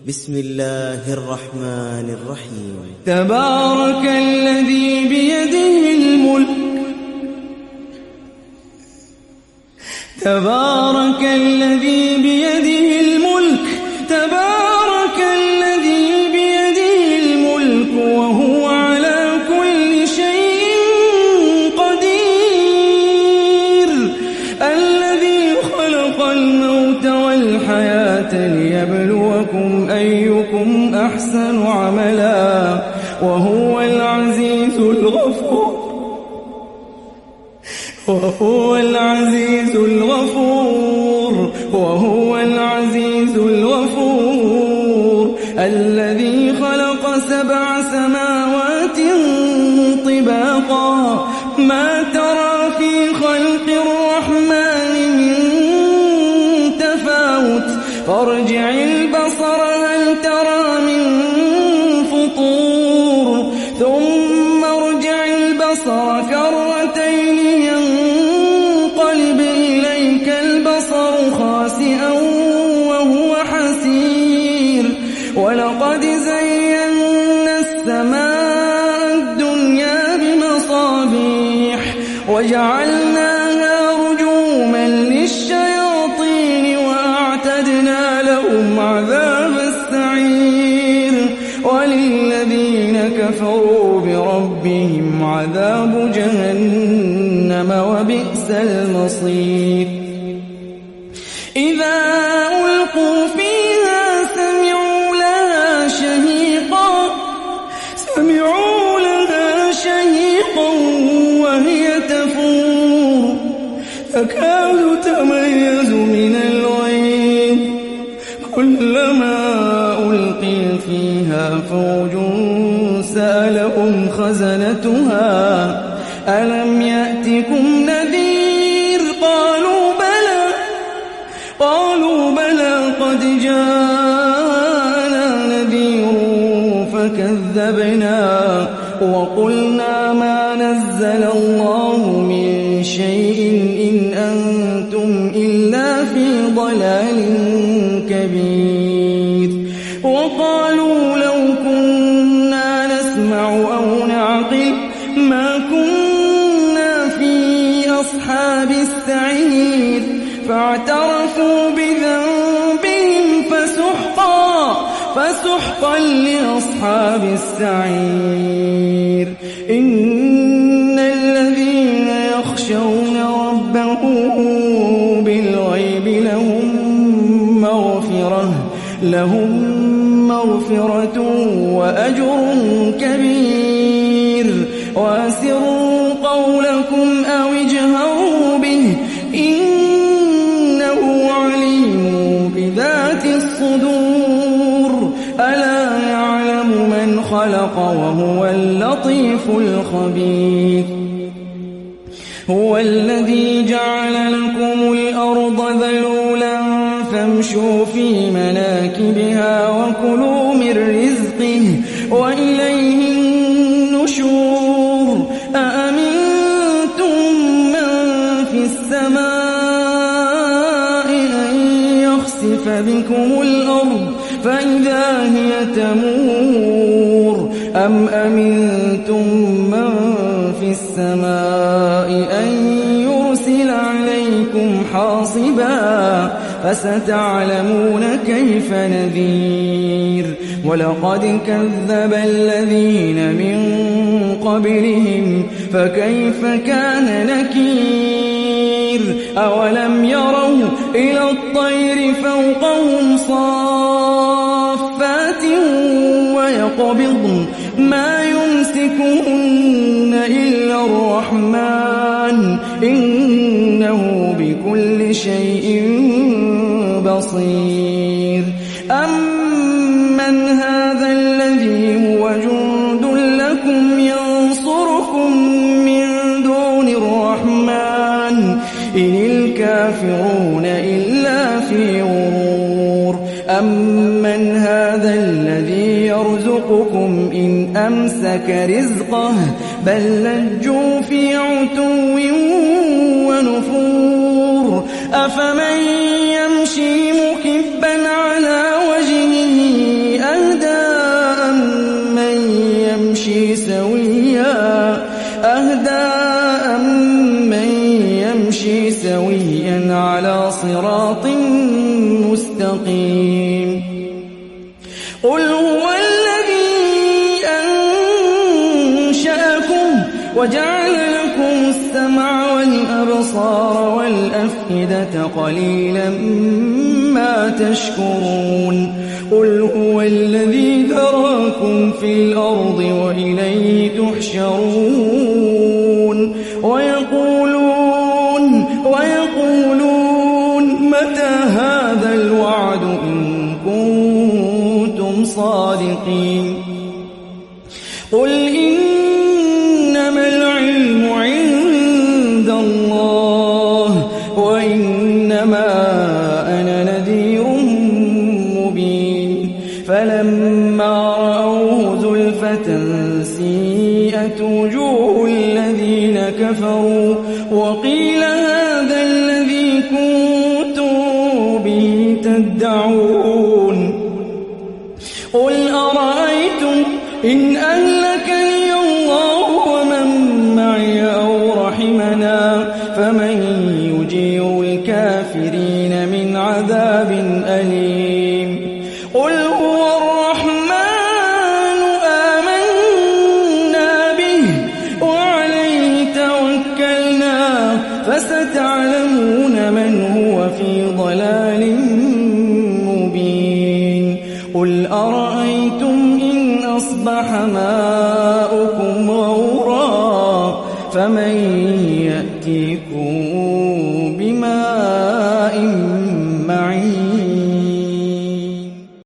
بسم الله الرحمن الرحيم. تبارك الذي بيده الملك تبارك الذي بيده الملك تبارك الذي بيده الملك وهو على كل شيء قدير الذي خلق الموت والحياة ليبلوكم أيكم أحسن عملا وهو العزيز الغفور وهو العزيز الغفور الذي خلق 7 سماوات طباقا ما ترى في خلق الرحمن من تفاوت فارجع البصر هل ترى من فطور ثم ارجع البصر كرتين ينقلب إليك البصر خاسئا وهو حسير ولقد زينا السماء الدنيا بمصابيح وجعلناها رجوما للشياطين وأعتدنا لهم عذاب السعير وللذين كفروا بربهم عذاب جهنم وبئس المصير. إذا ألقوا فيها سمعوا لها شهيقا وهي تفور تكاد تميز من الغيظ كلما ألقي فيها فوج سألهم خزنتها ألم يأتكم نذير قالوا بلى قد جاءنا نذير فكذبنا وقلنا ما نزل الله من شيء إن أنتم إلا في ضلال كبير وقالوا لو كنا نسمع أو نعقل ما كنا في أصحاب السعير فاعترفوا بذنبهم فسحقا لأصحاب السعير. إن الذين يخشون ربهم بالغيب لهم مغفرة وأجر كبير وأسروا قولكم أو اجهروا به إنه عليم بذات الصدور ألا يعلم من خلق وهو اللطيف الخبير. هو الذي جعل لكم الأرض ذلولا فامشوا في مناكبها وكلوا من رزقه وإليه النشور. أأمنتم من في السماء أن يخسف بكم الأرض فإذا هي تمور أم أمنتم من في السماء أن يرسل عليكم حاصبا فستعلمون كيف نذير. ولقد كذب الذين من قبلهم فكيف كان نكير. أولم يروا إلى الطير فوقهم صافات ويقبضن ما يمسكهن إلا الرحمن إنه بكل شيء بصير. أمن هذا الذي هو جند لكم ينصركم من دون الرحمن إن الكافرون إلا في غرور. أمن هذا الذي يرزقكم إن أمسك رزقه بل لجوا في عتو ونفور. أفمن يمشي مكبا على وجهه صراط مستقيم قل هو الذي أنشأكم وجعل لكم السمع والأبصار والأفئدة قليلا ما تشكرون قل هو الذي ذراكم في الأرض وإليه تحشرون ويقولون متى هذا الوعد إن كنتم صادقين قل إنما العلم عند الله وإنما أنا نذير مبين فلما رأوه زلفة سيئت وجوه الذين كفروا وقيل هذا الذي كنتم به تدعون قل أرأيتم إن أهلكني الله ومن معي أو رحمنا فمن يجير الكافرين من عذاب أليم قل هو الرحمن آمنا به وعليه توكلنا فستعلمون من هو في ضلال مبين قل أرأيتم إن أصبح ماؤكم غورا فمن